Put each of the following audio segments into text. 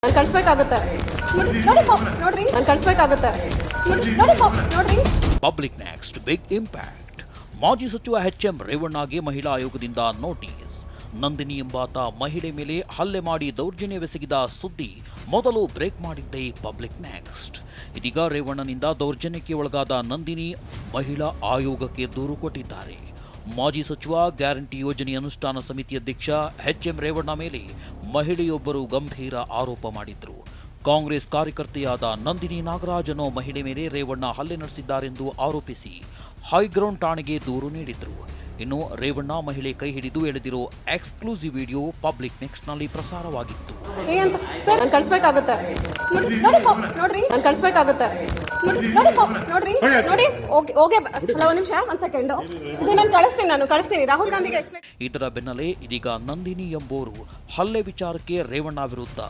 ನಾನು ಕಳಿಸ್ಬೇಕಾಗುತ್ತೆ ನೋಡ್ರಿ ನಾನು ಕಳಿಸ್ಬೇಕಾಗುತ್ತೆ ನೋಡ್ರಿ. Public next big impact. ಮಾಜಿ ಸಚಿವ ಎಚ್.ಎಂ. ರೇವಣ್ಣಗೆ ಮಹಿಳಾ ಆಯೋಗದಿಂದ ನೋಟಿಸ್. ನಂದಿನಿ ಎಂಬಾತ ಮಹಿಳೆ ಮೇಲೆ ಹಲ್ಲೆ ಮಾಡಿ ದೌರ್ಜನ್ಯವೆಸಗಿದ ಸುದ್ದಿ ಮೊದಲು ಬ್ರೇಕ್ ಮಾಡಿದ್ದೇ ಪಬ್ಲಿಕ್ ನೆಕ್ಸ್ಟ್. ಇದೀಗ ರೇವಣ್ಣನಿಂದ ದೌರ್ಜನ್ಯಕ್ಕೆ ಒಳಗಾದ ನಂದಿನಿ ಮಹಿಳಾ ಆಯೋಗಕ್ಕೆ ದೂರು ಕೊಟ್ಟಿದ್ದಾರೆ. ಮಾಜಿ ಸಚಿವ ಗ್ಯಾರಂಟಿ ಯೋಜನೆ ಅನುಷ್ಠಾನ ಸಮಿತಿ ಅಧ್ಯಕ್ಷ ಎಚ್.ಎಂ. ರೇವಣ್ಣ ಮೇಲೆ ಮಹಿಳೆಯೊಬ್ಬರು ಗಂಭೀರ ಆರೋಪ ಮಾಡಿದ್ರು. ಕಾಂಗ್ರೆಸ್ ಕಾರ್ಯಕರ್ತೆಯಾದ ನಂದಿನಿ ನಾಗರಾಜ್ ಅನ್ನೋ ಮಹಿಳೆ ಮೇಲೆ ರೇವಣ್ಣ ಹಲ್ಲೆ ನಡೆಸಿದ್ದಾರೆಂದು ಆರೋಪಿಸಿ ಹೈಗ್ರೌಂಡ್ ಠಾಣೆಗೆ ದೂರು ನೀಡಿದ್ರು. ಇನ್ನು ರೇವಣ್ಣ ಮಹಿಳೆ ಕೈ ಹಿಡಿದು ಎಳೆದಿರೋ ಎಕ್ಸ್ಕ್ಲೂಸಿವ್ ವಿಡಿಯೋ ಪಬ್ಲಿಕ್ ನೆಕ್ಸ್ಟ್ನಲ್ಲಿ ಪ್ರಸಾರವಾಗಿತ್ತು. ನಾನು ಕಳಿಸ್ಬೇಕಾಗುತ್ತೆ ನೋಡ್ರಿ ನಾನು ಕಳಿಸ್ಬೇಕಾಗುತ್ತೆ ನೋಡಿ ಓಕೆ ಅಲ್ಲ ಒಂದು ನಿಮಿಷ ಒಂದು ಸೆಕೆಂಡ್ ಇದು ನಾನು ಕಳಿಸ್ತೀನಿ ರಾಹುಲ್ ಗಾಂಧಿಗೆ. ಇದರ ಬೆನ್ನಲ್ಲೇ ಇದೀಗ ನಂದಿನಿ ಎಂಬುವರು ಹಲ್ಲೆ ವಿಚಾರಕ್ಕೆ ರೇವಣ್ಣ ವಿರುದ್ಧ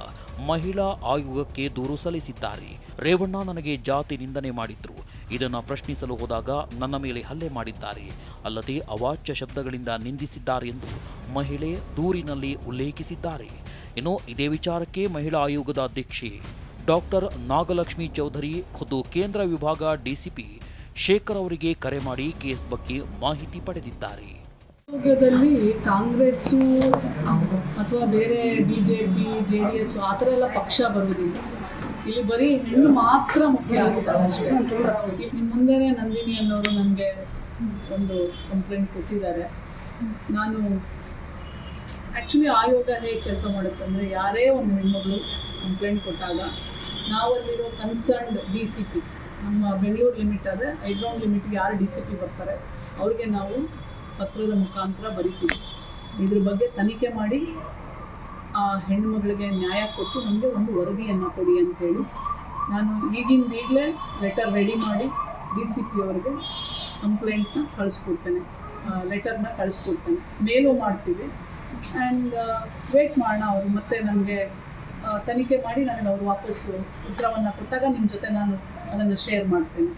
ಮಹಿಳಾ ಆಯೋಗಕ್ಕೆ ದೂರು ಸಲ್ಲಿಸಿದ್ದಾರೆ. ರೇವಣ್ಣ ನನಗೆ ಜಾತಿ ನಿಂದನೆ ಮಾಡಿದ್ರು, ಇದನ್ನು ಪ್ರಶ್ನಿಸಲು ಹೋದಾಗ ನನ್ನ ಮೇಲೆ ಹಲ್ಲೆ ಮಾಡಿದ್ದಾರೆ, ಅಲ್ಲದೆ ಅವಾಚ್ಯ ಶಬ್ದಗಳಿಂದ ನಿಂದಿಸಿದ್ದಾರೆ ಎಂದು ಮಹಿಳೆ ದೂರಿನಲ್ಲಿ ಉಲ್ಲೇಖಿಸಿದ್ದಾರೆ. ಇನ್ನು ಇದೇ ವಿಚಾರಕ್ಕೆ ಮಹಿಳಾ ಆಯೋಗದ ಅಧ್ಯಕ್ಷೆ ಡಾಕ್ಟರ್ ನಾಗಲಕ್ಷ್ಮಿ ಚೌಧರಿ ಖುದ್ದು ಕೇಂದ್ರ ವಿಭಾಗ ಡಿಸಿಪಿ ಶೇಖರ್ ಅವರಿಗೆ ಕರೆ ಮಾಡಿ ಕೇಸ್ ಬಗ್ಗೆ ಮಾಹಿತಿ ಪಡೆದಿದ್ದಾರೆ. ಆಯೋಗದಲ್ಲಿ ಕಾಂಗ್ರೆಸ್ಸು ಅಥವಾ ಬೇರೆ BJP JDS ಆ ಥರ ಎಲ್ಲ ಪಕ್ಷ ಬರುವುದಿಲ್ಲ. ಇಲ್ಲಿ ಬರೀ ಹೆಣ್ಣು ಮಾತ್ರ ಮುಖ್ಯ ಆಗ್ತಾರೆ ಅಷ್ಟೇ. ನಿಮ್ಮ ಮುಂದೆನೇ ನಂದಿನಿ ಅನ್ನೋರು ನನಗೆ ಒಂದು ಕಂಪ್ಲೇಂಟ್ ಕೊಟ್ಟಿದ್ದಾರೆ. ನಾನು ಆ್ಯಕ್ಚುಲಿ ಆಯೋಗ ಹೇಗೆ ಕೆಲಸ ಮಾಡುತ್ತೆ ಅಂದರೆ, ಯಾರೇ ಒಂದು ಹೆಣ್ಮಗಳು ಕಂಪ್ಲೇಂಟ್ ಕೊಟ್ಟಾಗ ನಾವಲ್ಲಿರೋ ಕನ್ಸರ್ನ್ಡ್ DCP, ನಮ್ಮ ಬೆಂಗಳೂರು ಲಿಮಿಟ್ ಆದರೆ ಹೈಗ್ರೌಂಡ್ ಲಿಮಿಟ್ಗೆ ಯಾರು DCP ಬರ್ತಾರೆ ಅವ್ರಿಗೆ ನಾವು ಪತ್ರದ ಮುಖಾಂತರ ಬರಿತೀವಿ. ಇದ್ರ ಬಗ್ಗೆ ತನಿಖೆ ಮಾಡಿ ಆ ಹೆಣ್ಣುಮಗಳಿಗೆ ನ್ಯಾಯ ಕೊಟ್ಟು ನಮಗೆ ಒಂದು ವರದಿಯನ್ನು ಕೊಡಿ ಅಂಥೇಳಿ ನಾನು ಈಗಲೇ ಲೆಟರ್ ರೆಡಿ ಮಾಡಿ DCP ಅವರಿಗೆ ಕಂಪ್ಲೇಂಟ್ನ ಕಳಿಸ್ಕೊಡ್ತೇನೆ, ಲೆಟರ್ನ ಕಳಿಸ್ಕೊಡ್ತೇನೆ, ಮೇಲೂ ಮಾಡ್ತೀವಿ. ಆ್ಯಂಡ್ ವೇಟ್ ಮಾಡೋಣ, ಅವರು ಮತ್ತೆ ನನಗೆ ತನಿಖೆ ಮಾಡಿ ನನಗೆ ಅವರು ವಾಪಸ್ಸು ಉತ್ತರವನ್ನು ಕೊಟ್ಟಾಗ ನಿಮ್ಮ ಜೊತೆ ನಾನು ಅದನ್ನು ಶೇರ್ ಮಾಡ್ತೇನೆ.